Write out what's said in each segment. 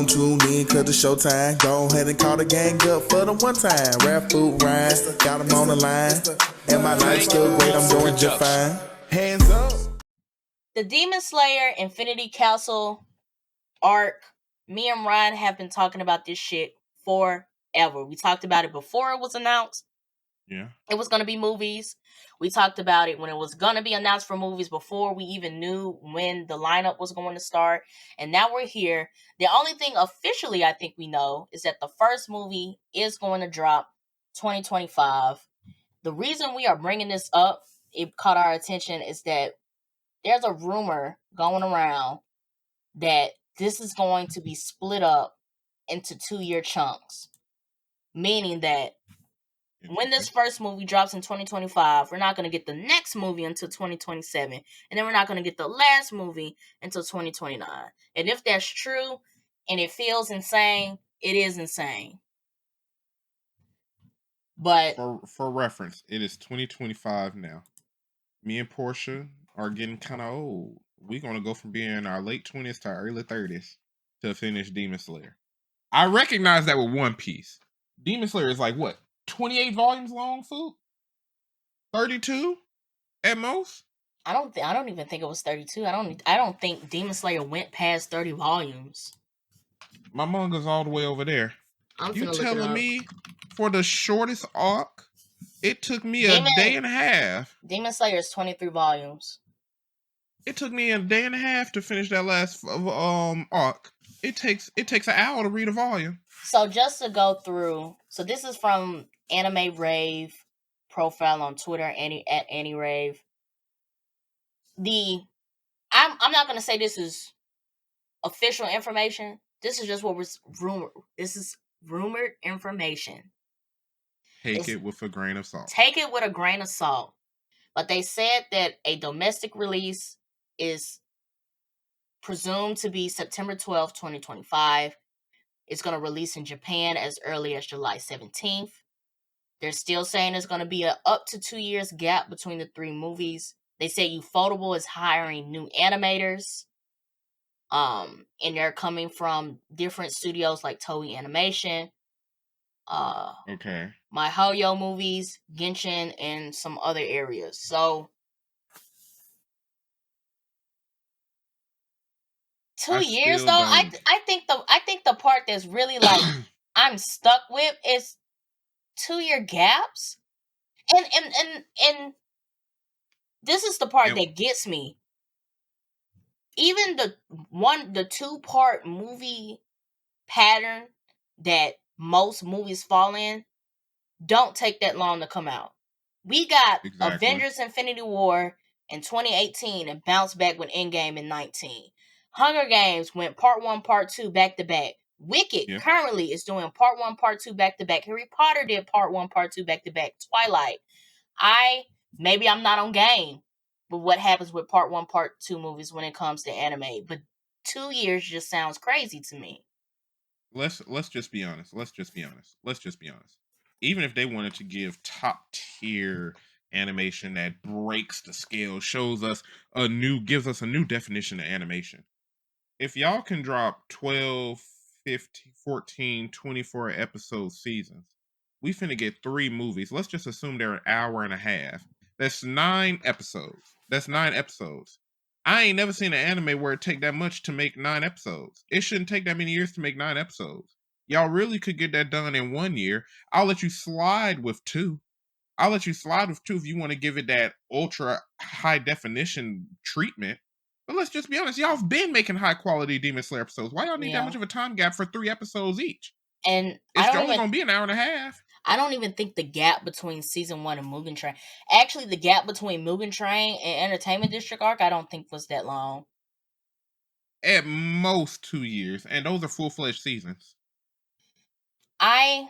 gon' tune in cause it's showtime. Go ahead and call the gang up for the one time. Rap food rhyme, got 'em on the line. And my life's still great, I'm doing just fine. Hands up. The Demon Slayer Infinity Castle arc, me and Ryan have been talking about this shit forever. We talked about it before it was announced. Yeah. It was going to be movies. We talked about it when it was going to be announced for movies before we even knew when the lineup was going to start. And now we're here. The only thing officially I think we know is that the first movie is going to drop 2025. The reason we are bringing this up, it caught our attention, is that there's a rumor going around that this is going to be split up into 2-year chunks. Meaning that when this first movie drops in 2025, we're not going to get the next movie until 2027. And then we're not going to get the last movie until 2029. And if that's true, and it feels insane, it is insane. But for reference, it is 2025 now. Me and Portia are getting kind of old. We're going to go from being in our late 20s to our early 30s to finish Demon Slayer. I recognize that with One Piece. Demon Slayer is like, what, 28 volumes long, food? 32 at most? I don't even think it was 32. I don't think Demon Slayer went past 30 volumes. My manga's all the way over there. You telling me for the shortest arc, it took me a day and a half. Demon Slayer is 23 volumes. It took me a day and a half to finish that last arc. It takes an hour to read a volume. So just to go through, so this is from Anime Rave profile on Twitter, at Annie Rave. I'm not gonna say this is official information. This is just what was rumored. This is rumored information. Take it with a grain of salt. Take it with a grain of salt. But they said that a domestic release is presumed to be September 12th, 2025. It's going to release in Japan as early as July 17th. They're still saying there's going to be a up to 2 years gap between the 3 movies. They say Ufotable is hiring new animators. And they're coming from different studios like Toei Animation, okay, My Hoyo Movies, Genshin, and some other areas. So 2 years though, I think the part that's really like I'm stuck with is 2-year gaps. And this is the part that gets me. Even the 2-part movie pattern that most movies fall in don't take that long to come out. We got Avengers Infinity War in 2018 and bounced back with Endgame in 19. Hunger Games went part 1, part 2 back to back. Wicked currently is doing part 1, part 2 back to back. Harry Potter did part 1, part 2 back to back. Twilight. Maybe I'm not on game with what happens with part 1, part 2 movies when it comes to anime, but 2 years just sounds crazy to me. Let's just be honest. Even if they wanted to give top tier animation that breaks the scale, gives us a new definition of animation. If y'all can drop 12, 15, 14, 24 episode seasons, we finna get 3 movies. Let's just assume they're an hour and a half. That's 9 episodes. I ain't never seen an anime where it take that much to make 9 episodes. It shouldn't take that many years to make 9 episodes. Y'all really could get that done in 1 year. I'll let you slide with 2. If you want to give it that ultra high definition treatment. But let's just be honest, y'all have been making high quality Demon Slayer episodes. Why y'all need that much of a time gap for 3 episodes each? And it's only going to be an hour and a half. I don't even think the gap between season 1 and Mugen Train. Actually, the gap between Mugen Train and Entertainment District arc, I don't think was that long. At most 2 years, and those are full-fledged seasons. I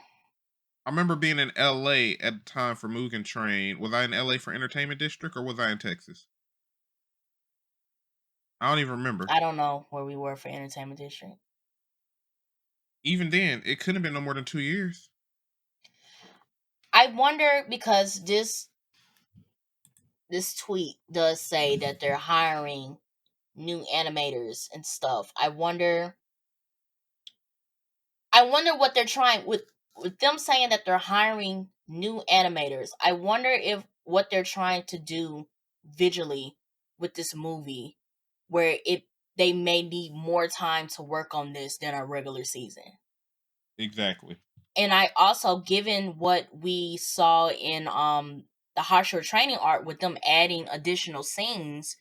remember being in LA at the time for Mugen Train. Was I in LA for Entertainment District, or was I in Texas? I don't even remember. I don't know where we were for Entertainment District. Even then, it couldn't have been no more than 2 years. I wonder, because this tweet does say that they're hiring new animators and stuff. I wonder I wonder what they're trying with them saying that they're hiring new animators. I wonder if what they're trying to do visually with this movie, where they may need more time to work on this than a regular season. Exactly. And I also, given what we saw in the harsher training art with them adding additional scenes,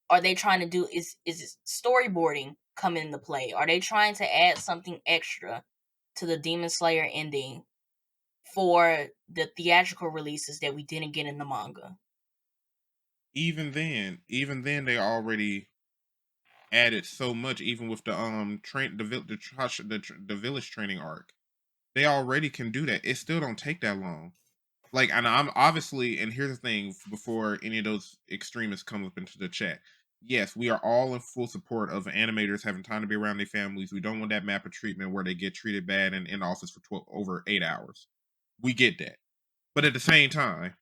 are they trying to do is storyboarding come into play? Are they trying to add something extra to the Demon Slayer ending for the theatrical releases that we didn't get in the manga? Even then, they already added so much. Even with the the village training arc, they already can do that. It still don't take that long. Like, and I'm obviously, and here's the thing: before any of those extremists come up into the chat, yes, we are all in full support of animators having time to be around their families. We don't want that map of treatment where they get treated bad and in office for over 8 hours. We get that, but at the same time,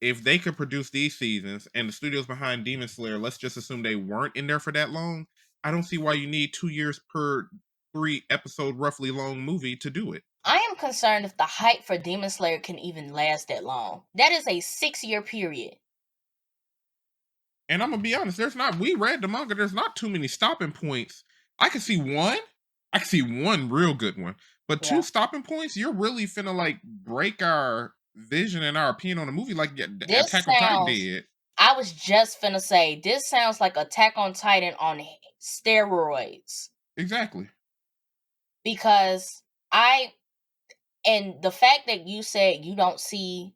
if they could produce these seasons and the studios behind Demon Slayer, let's just assume they weren't in there for that long, I don't see why you need 2 years per 3 episode roughly long movie to do it. I am concerned if the hype for Demon Slayer can even last that long. That is a 6-year period. And I'm gonna be honest, we read the manga, there's not too many stopping points. I can see one real good one. But Yeah. 2 stopping points, you're really finna like break our vision and our opinion on the movie like Attack on Titan did. I was just finna say, this sounds like Attack on Titan on steroids. Exactly. Because and the fact that you said you don't see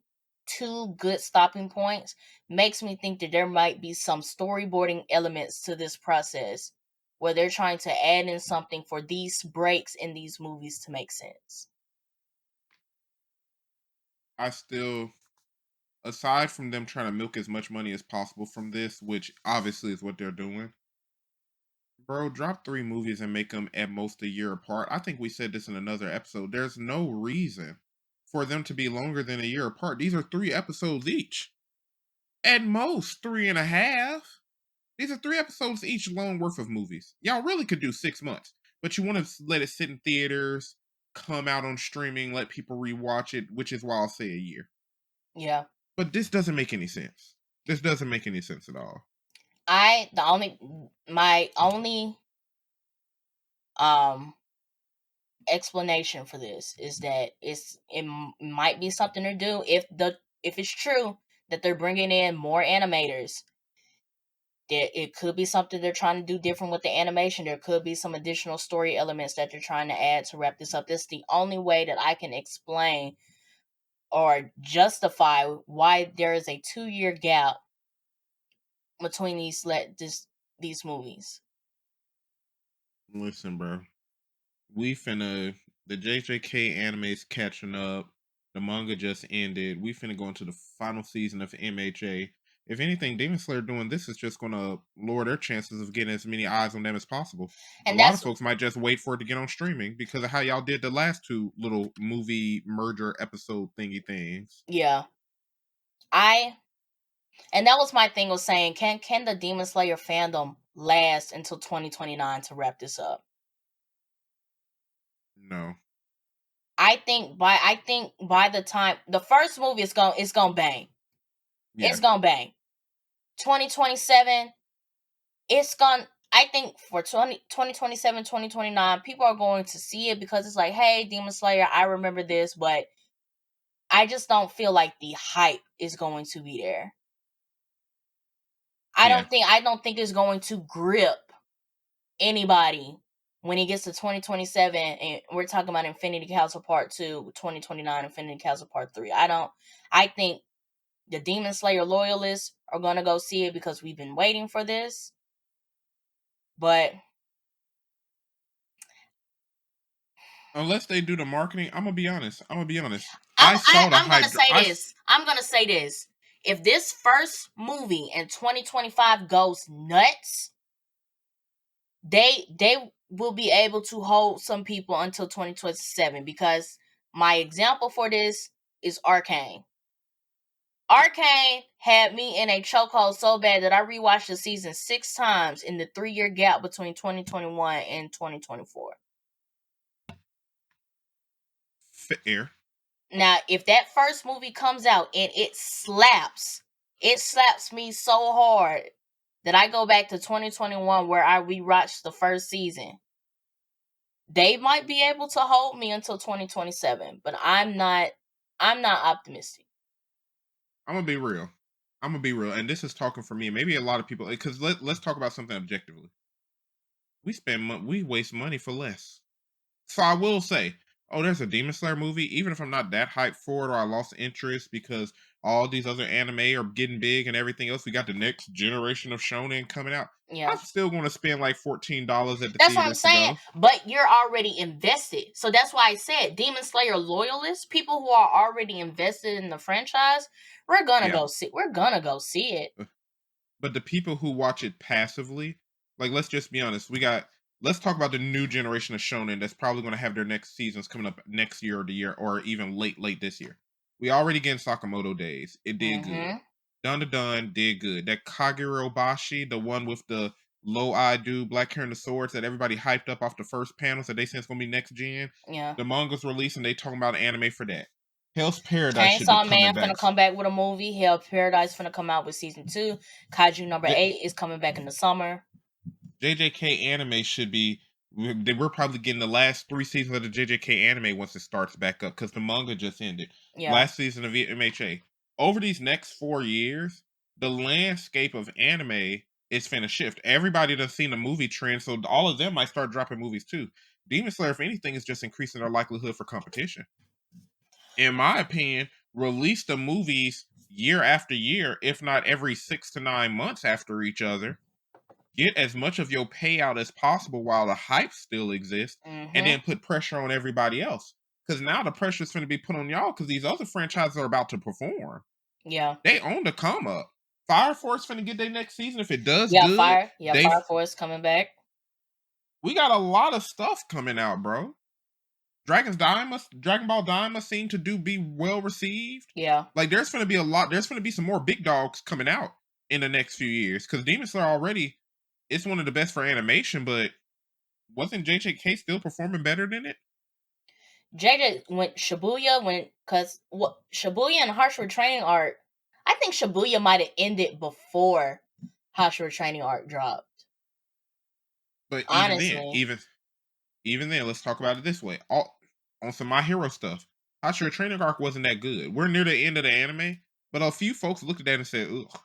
2 good stopping points makes me think that there might be some storyboarding elements to this process where they're trying to add in something for these breaks in these movies to make sense. I still, aside from them trying to milk as much money as possible from this, which obviously is what they're doing, bro, drop 3 movies and make them at most a year apart. I think we said this in another episode. There's no reason for them to be longer than a year apart. These are 3 episodes each. At most 3.5. These are 3 episodes each long worth of movies. Y'all really could do 6 months, but you want to let it sit in theaters, come out on streaming, let people rewatch it, which is why I'll say a year. Yeah. But this doesn't make any sense. This doesn't make any sense at all. My only explanation for this is that it might be something to do if it's true that they're bringing in more animators. It could be something they're trying to do different with the animation. There could be some additional story elements that they're trying to add to wrap this up. This is the only way that I can explain or justify why there is a 2-year gap between these movies. Listen, bro. The JJK anime's catching up. The manga just ended. We finna go into the final season of MHA. If anything, Demon Slayer doing this is just gonna lower their chances of getting as many eyes on them as possible. And a lot of folks might just wait for it to get on streaming because of how y'all did the last 2 little movie merger episode thingy things. Yeah. And that was my thing, was saying, can the Demon Slayer fandom last until 2029 to wrap this up? No. I think by the time the first movie is gonna bang. Yeah. It's gonna bang. 2027, I think for 2027, 2029, people are going to see it because it's like, hey, Demon Slayer, I remember this, but I just don't feel like the hype is going to be there. I don't think it's going to grip anybody when he gets to 2027 and we're talking about Infinity Castle Part 2, 2029 Infinity Castle Part 3. I think the Demon Slayer loyalists are going to go see it because we've been waiting for this. But unless they do the marketing, I'm gonna be honest. I'm gonna say this. If this first movie in 2025 goes nuts, they will be able to hold some people until 2027, because my example for this is Arcane. Arcane had me in a chokehold so bad that I rewatched the season 6 times in the 3-year gap between 2021 and 2024. Fair. Now, if that first movie comes out and it slaps me so hard that I go back to 2021 where I rewatched the first season, they might be able to hold me until 2027, but I'm not optimistic. I'm gonna be real. And this is talking for me. Maybe a lot of people, because let's talk about something objectively. We waste money for less. So I will say, oh, there's a Demon Slayer movie. Even if I'm not that hyped for it, or I lost interest because all these other anime are getting big and everything else, we got the next generation of shonen coming out. Yeah. I'm still going to spend like $14 at the That's what I'm theaters to saying. go. But you're already invested. So that's why I said Demon Slayer loyalists, people who are already invested in the franchise, we're gonna go see it. But the people who watch it passively, like, let's just be honest, let's talk about the new generation of shonen that's probably going to have their next seasons coming up next year or the year or even late this year. We already getting Sakamoto Days. It did good. Dun did good. That Kagero Bashi, the one with the low eye dude, black hair and the swords that everybody hyped up off the first panels that they said it's gonna be next gen. Yeah. The manga's released and they talking about anime for that. Hell's Paradise should be Chainsaw coming Man back. finna come back with a movie. Hell's Paradise finna come out with season 2. Kaiju number 8 is coming back in the summer. JJK anime should be. We're probably getting the last 3 seasons of the JJK anime once it starts back up because the manga just ended. Yeah. Last season of MHA. Over these next 4 years, the landscape of anime is finna shift. Everybody done seen the movie trend, so all of them might start dropping movies too. Demon Slayer, if anything, is just increasing their likelihood for competition. In my opinion, release the movies year after year, if not every 6 to 9 months after each other. Get as much of your payout as possible while the hype still exists, and then put pressure on everybody else. Because now the pressure is going to be put on y'all because these other franchises are about to perform. Yeah. They own the come up. Fire Force finna get their next season if it does Yeah, good. Fire Force coming back. We got a lot of stuff coming out, bro. Dragon Ball Daima seem to be well received. Yeah. Like there's gonna be a lot. There's gonna be some more big dogs coming out in the next few years because Demon Slayer already it's one of the best for animation, but wasn't JJK still performing better than it? Shibuya and Harsh Retraining Arc, I think Shibuya might have ended before Harsh Retraining Arc dropped. But honestly, even then, let's talk about it this way. On some My Hero stuff, Harsh Retraining Arc wasn't that good. We're near the end of the anime, but a few folks looked at that and said, ugh.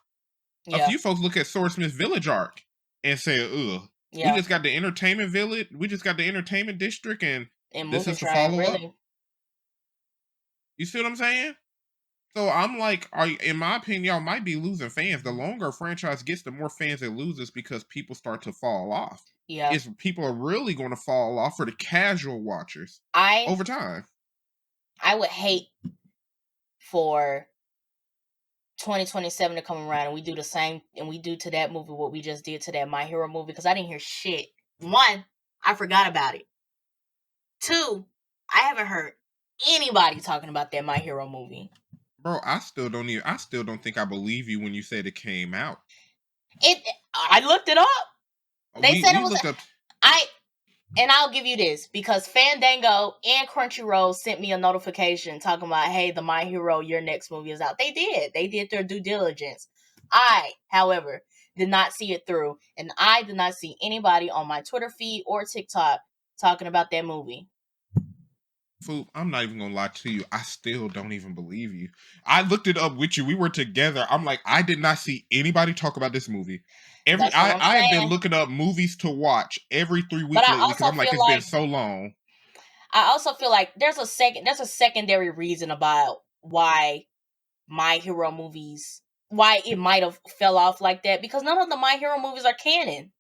Yeah. A few folks look at Swordsmith Village Arc and say, ugh. Yeah. We just got the entertainment village. We just got the entertainment district, and this is the follow up. Really. You see what I'm saying? So I'm like, in my opinion, y'all might be losing fans. The longer a franchise gets, the more fans it loses because people start to fall off. Yeah. People are really going to fall off for the casual watchers over time. I would hate for 2027 to come around and we do the same and we do to that movie what we just did to that My Hero movie because I didn't hear shit. 1, I forgot about it. 2, I haven't heard anybody talking about that My Hero movie. Bro, I still don't think I believe you when you said it came out. I looked it up. They said it was and I'll give you this because Fandango and Crunchyroll sent me a notification talking about, hey, the My Hero, your next movie is out. They did their due diligence. I, however, did not see it through, and I did not see anybody on my Twitter feed or TikTok talking about that movie. Fool, I'm not even gonna lie to you. I still don't even believe you. I looked it up with you. We were together. I'm like, I did not see anybody talk about this movie. I have been looking up movies to watch every 3 weeks lately because I'm like, it's been so long. I also feel like there's a secondary reason about why My Hero movies, why it might have fell off like that, because none of the My Hero movies are canon.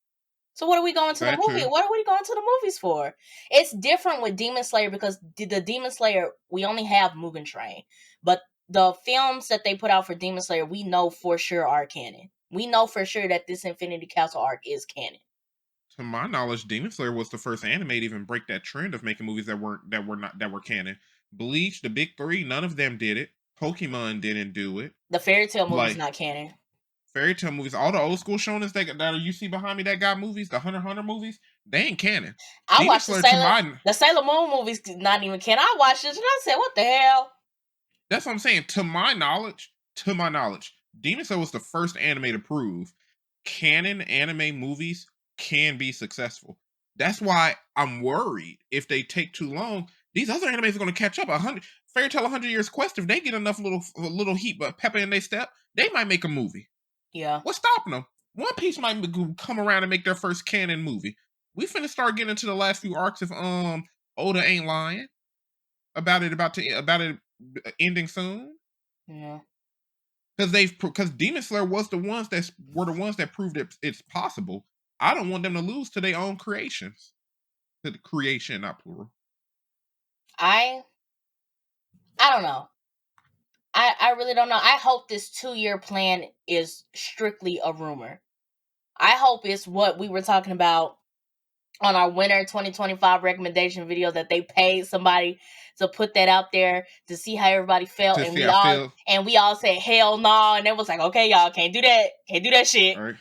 So what are we going to the movie? What are we going to the movies for? It's different with Demon Slayer because the Demon Slayer, we only have Mugen Train. But the films that they put out for Demon Slayer, we know for sure are canon. We know for sure that this Infinity Castle arc is canon. To my knowledge, Demon Slayer was the first anime to even break that trend of making movies that were canon. Bleach, the big 3, none of them did it. Pokemon didn't do it. The Fairy Tail movie's not canon. Fairy Tail movies, all the old school shonens that you see behind me that got movies, the Hunter x Hunter movies, They ain't canon. I Demon watched Slayer, the Sailor Moon movies, not even canon. I watched this and I said, "What the hell?" That's what I'm saying. To my knowledge, Demon Slayer was the first anime to prove canon anime movies can be successful. That's why I'm worried if they take too long. These other animes are going to catch up. Fairy Tail 100 Years Quest. If they get enough little heat, but pepper in their step, they might make a movie. Yeah. What's stopping them? One Piece might come around and make their first canon movie. We finna start getting into the last few arcs if Oda ain't lying about it ending soon. Yeah. Because Demon Slayer was the ones that proved it's possible. I don't want them to lose to their own creations. To the creation, not plural. I don't know. I really don't know. I hope this 2-year plan is strictly a rumor. I hope it's what we were talking about on our winter 2025 recommendation video, that they paid somebody to put that out there to see how everybody felt, and we all said hell no, and it was like, okay, y'all can't do that shit. All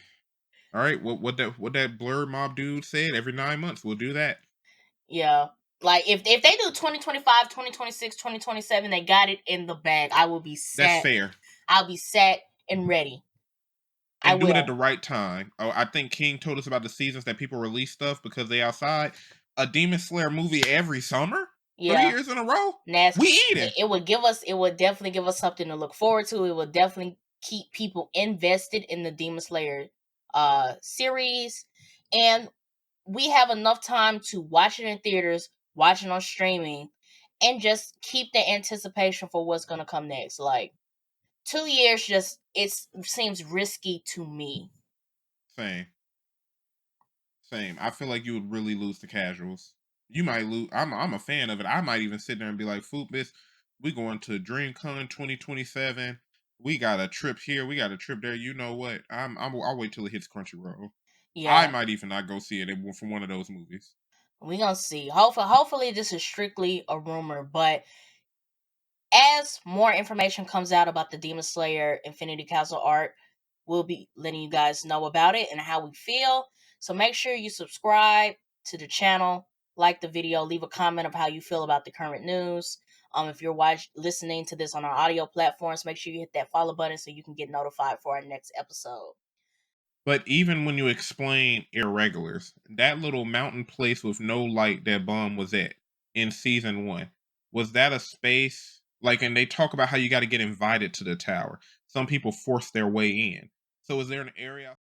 right. What that blur mob dude said, every 9 months we'll do that. Yeah. Like if they do 2025, 2026, 2027, they got it in the bag. I will be set. That's fair. I'll be set and ready. And do it at the right time. Oh, I think King told us about the seasons that people release stuff because they outside. A Demon Slayer movie every summer? Yeah. 3 years in a row? Nasty. We eat it. It would definitely give us something to look forward to. It would definitely keep people invested in the Demon Slayer series. And we have enough time to watch it in theaters, watch it on streaming, and just keep the anticipation for what's going to come next. Like, 2 years it seems risky to me. Same. I feel like you would really lose the casuals. You might lose. I'm a fan of it. I might even sit there and be like, "Foopus, we going to DreamCon 2027. We got a trip here. We got a trip there. You know what? I'll wait till it hits Crunchyroll. Yeah. I might even not go see it for one of those movies. We gonna see. Hopefully this is strictly a rumor, but as more information comes out about the Demon Slayer Infinity Castle art, we'll be letting you guys know about it and how we feel. So make sure you subscribe to the channel, like the video, leave a comment of how you feel about the current news. If you're listening to this on our audio platforms, make sure you hit that follow button so you can get notified for our next episode. But even when you explain irregulars, that little mountain place with no light that Bum was at in season 1, was that a space? Like, and they talk about how you got to get invited to the tower. Some people force their way in. So is there an area